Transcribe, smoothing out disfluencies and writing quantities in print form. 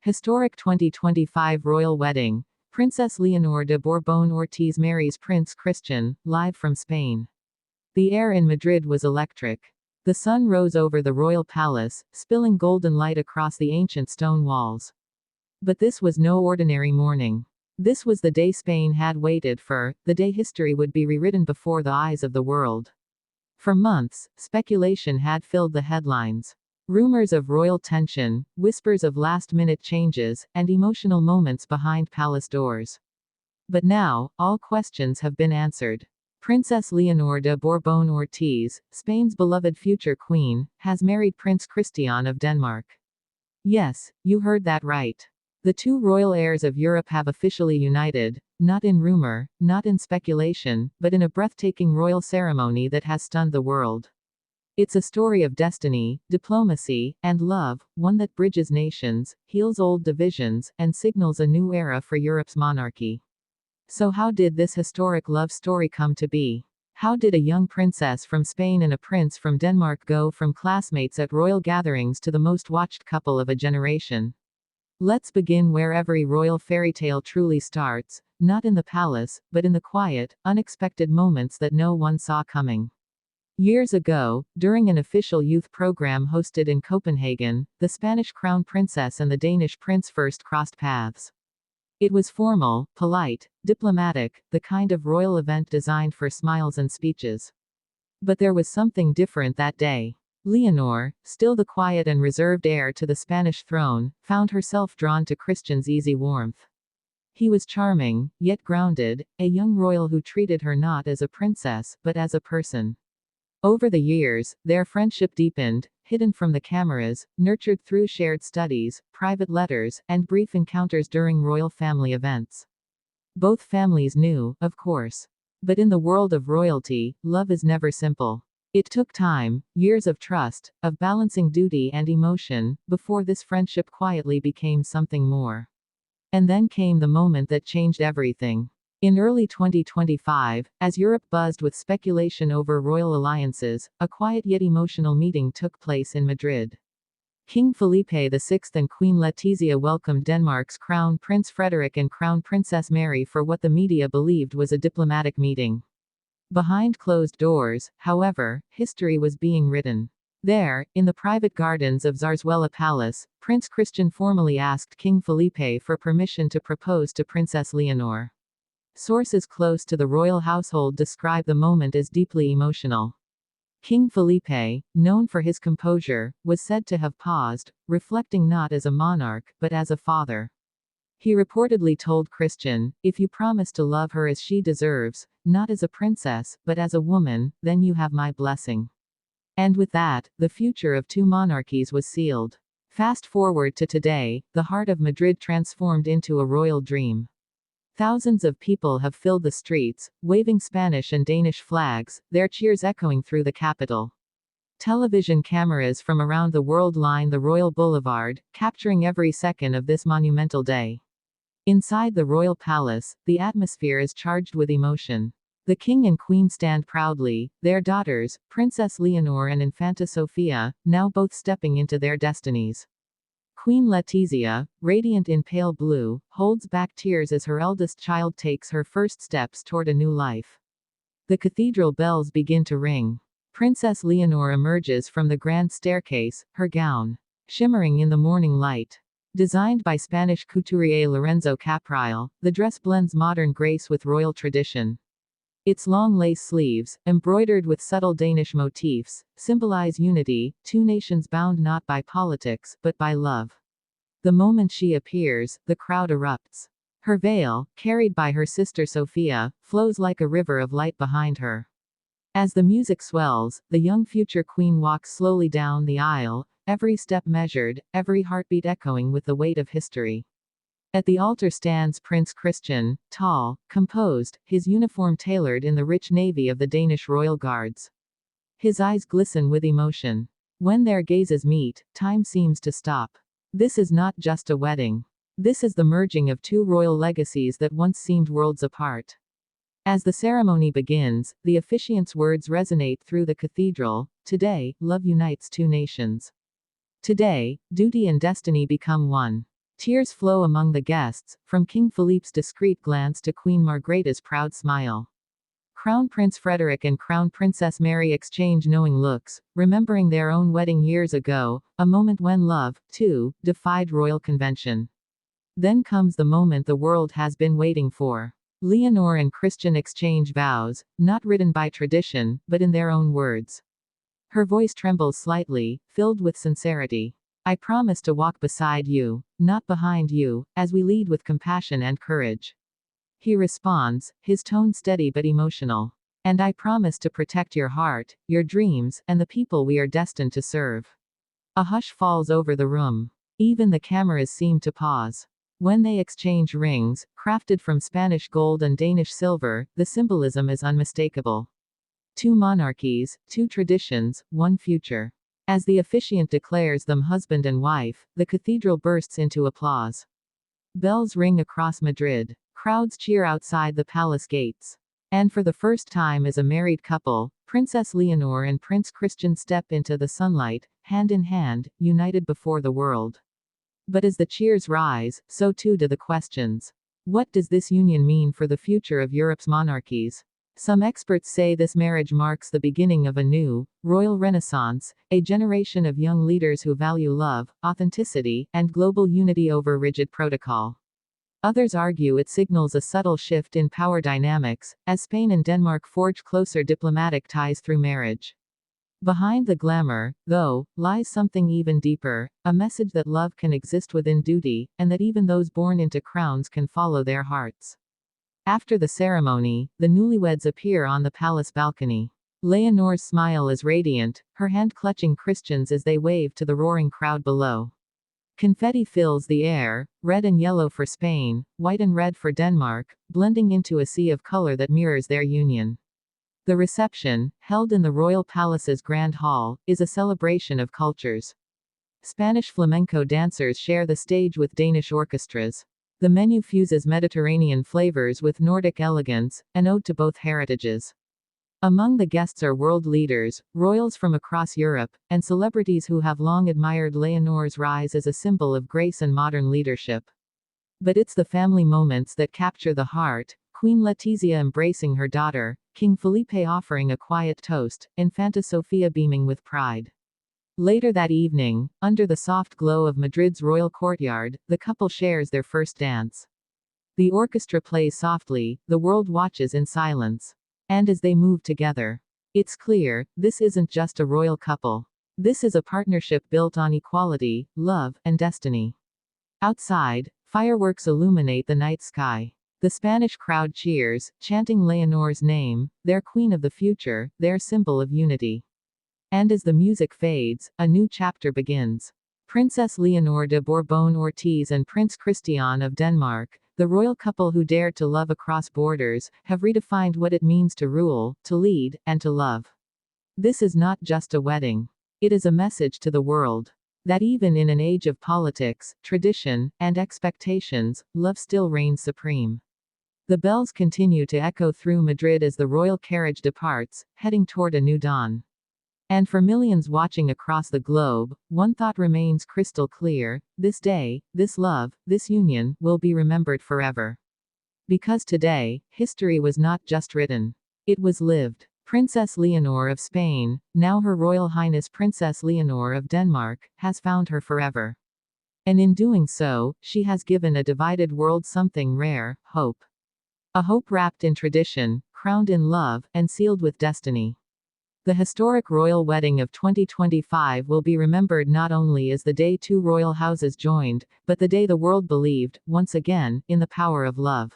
Historic 2025 Royal Wedding. Princess Leonor de Borbón Ortiz marries Prince Christian, live from Spain. The air in Madrid was electric. The sun rose over the royal palace, spilling golden light across the ancient stone walls. But this was no ordinary morning. This was the day Spain had waited for, the day history would be rewritten before the eyes of the world. For months, speculation had filled the headlines. Rumors of royal tension, whispers of last-minute changes, and emotional moments behind palace doors. But now, all questions have been answered. Princess Leonor de Borbón Ortiz, Spain's beloved future queen, has married Prince Christian of Denmark. Yes, you heard that right. The two royal heirs of Europe have officially united, not in rumor, not in speculation, but in a breathtaking royal ceremony that has stunned the world. It's a story of destiny, diplomacy, and love, one that bridges nations, heals old divisions, and signals a new era for Europe's monarchy. So how did this historic love story come to be? How did a young princess from Spain and a prince from Denmark go from classmates at royal gatherings to the most watched couple of a generation? Let's begin where every royal fairy tale truly starts, not in the palace, but in the quiet, unexpected moments that no one saw coming. Years ago, during an official youth program hosted in Copenhagen, the Spanish crown princess and the Danish prince first crossed paths. It was formal, polite, diplomatic, the kind of royal event designed for smiles and speeches. But there was something different that day. Leonor, still the quiet and reserved heir to the Spanish throne, found herself drawn to Christian's easy warmth. He was charming, yet grounded, a young royal who treated her not as a princess, but as a person. Over the years, their friendship deepened, hidden from the cameras, nurtured through shared studies, private letters, and brief encounters during royal family events. Both families knew, of course. But in the world of royalty, love is never simple. It took time, years of trust, of balancing duty and emotion, before this friendship quietly became something more. And then came the moment that changed everything. In early 2025, as Europe buzzed with speculation over royal alliances, a quiet yet emotional meeting took place in Madrid. King Felipe VI and Queen Letizia welcomed Denmark's Crown Prince Frederik and Crown Princess Mary for what the media believed was a diplomatic meeting. Behind closed doors, however, history was being written. There, in the private gardens of Zarzuela Palace, Prince Christian formally asked King Felipe for permission to propose to Princess Leonor. Sources close to the royal household describe the moment as deeply emotional. King Felipe, known for his composure, was said to have paused, reflecting not as a monarch, but as a father. He reportedly told Christian, "If you promise to love her as she deserves, not as a princess, but as a woman, then you have my blessing." And with that, the future of two monarchies was sealed. Fast forward to today, the heart of Madrid transformed into a royal dream. Thousands of people have filled the streets, waving Spanish and Danish flags, their cheers echoing through the capital. Television cameras from around the world line the Royal Boulevard, capturing every second of this monumental day. Inside the royal palace, the atmosphere is charged with emotion. The king and queen stand proudly, their daughters, Princess Leonor and Infanta Sofia, now both stepping into their destinies. Queen Letizia, radiant in pale blue, holds back tears as her eldest child takes her first steps toward a new life. The cathedral bells begin to ring. Princess Leonor emerges from the grand staircase, her gown shimmering in the morning light. Designed by Spanish couturier Lorenzo Caprile, the dress blends modern grace with royal tradition. Its long lace sleeves, embroidered with subtle Danish motifs, symbolize unity, two nations bound not by politics, but by love. The moment she appears, the crowd erupts. Her veil, carried by her sister Sophia, flows like a river of light behind her. As the music swells, the young future queen walks slowly down the aisle, every step measured, every heartbeat echoing with the weight of history. At the altar stands Prince Christian, tall, composed, his uniform tailored in the rich navy of the Danish royal guards. His eyes glisten with emotion. When their gazes meet, time seems to stop. This is not just a wedding. This is the merging of two royal legacies that once seemed worlds apart. As the ceremony begins, the officiant's words resonate through the cathedral. Today, love unites two nations. Today, duty and destiny become one. Tears flow among the guests, from King Philippe's discreet glance to Queen Margrethe's proud smile. Crown Prince Frederick and Crown Princess Mary exchange knowing looks, remembering their own wedding years ago, a moment when love, too, defied royal convention. Then comes the moment the world has been waiting for. Leonor and Christian exchange vows, not written by tradition, but in their own words. Her voice trembles slightly, filled with sincerity. I promise to walk beside you, not behind you, as we lead with compassion and courage. He responds, his tone steady but emotional. And I promise to protect your heart, your dreams, and the people we are destined to serve. A hush falls over the room. Even the cameras seem to pause. When they exchange rings, crafted from Spanish gold and Danish silver, the symbolism is unmistakable. Two monarchies, two traditions, one future. As the officiant declares them husband and wife, the cathedral bursts into applause. Bells ring across Madrid. Crowds cheer outside the palace gates. And for the first time as a married couple, Princess Leonor and Prince Christian step into the sunlight, hand in hand, united before the world. But as the cheers rise, so too do the questions. What does this union mean for the future of Europe's monarchies? Some experts say this marriage marks the beginning of a new, royal renaissance, a generation of young leaders who value love, authenticity, and global unity over rigid protocol. Others argue it signals a subtle shift in power dynamics, as Spain and Denmark forge closer diplomatic ties through marriage. Behind the glamour, though, lies something even deeper, a message that love can exist within duty, and that even those born into crowns can follow their hearts. After the ceremony, the newlyweds appear on the palace balcony. Leonor's smile is radiant, her hand clutching Christian's as they wave to the roaring crowd below. Confetti fills the air, red and yellow for Spain, white and red for Denmark, blending into a sea of color that mirrors their union. The reception, held in the royal palace's grand hall, is a celebration of cultures. Spanish flamenco dancers share the stage with Danish orchestras. The menu fuses Mediterranean flavors with Nordic elegance, an ode to both heritages. Among the guests are world leaders, royals from across Europe, and celebrities who have long admired Leonor's rise as a symbol of grace and modern leadership. But it's the family moments that capture the heart, Queen Letizia embracing her daughter, King Felipe offering a quiet toast, Infanta Sofia beaming with pride. Later that evening, under the soft glow of Madrid's royal courtyard, the couple shares their first dance. The orchestra plays softly, the world watches in silence. And as they move together, it's clear, this isn't just a royal couple. This is a partnership built on equality, love, and destiny. Outside, fireworks illuminate the night sky. The Spanish crowd cheers, chanting Leonor's name, their queen of the future, their symbol of unity. And as the music fades, a new chapter begins. Princess Leonor de Borbón Ortiz and Prince Christian of Denmark, the royal couple who dared to love across borders, have redefined what it means to rule, to lead, and to love. This is not just a wedding. It is a message to the world. That even in an age of politics, tradition, and expectations, love still reigns supreme. The bells continue to echo through Madrid as the royal carriage departs, heading toward a new dawn. And for millions watching across the globe, one thought remains crystal clear: this day, this love, this union, will be remembered forever. Because today, history was not just written. It was lived. Princess Leonor of Spain, now Her Royal Highness Princess Leonor of Denmark, has found her forever. And in doing so, she has given a divided world something rare: hope. A hope wrapped in tradition, crowned in love, and sealed with destiny. The historic royal wedding of 2025 will be remembered not only as the day two royal houses joined, but the day the world believed, once again, in the power of love.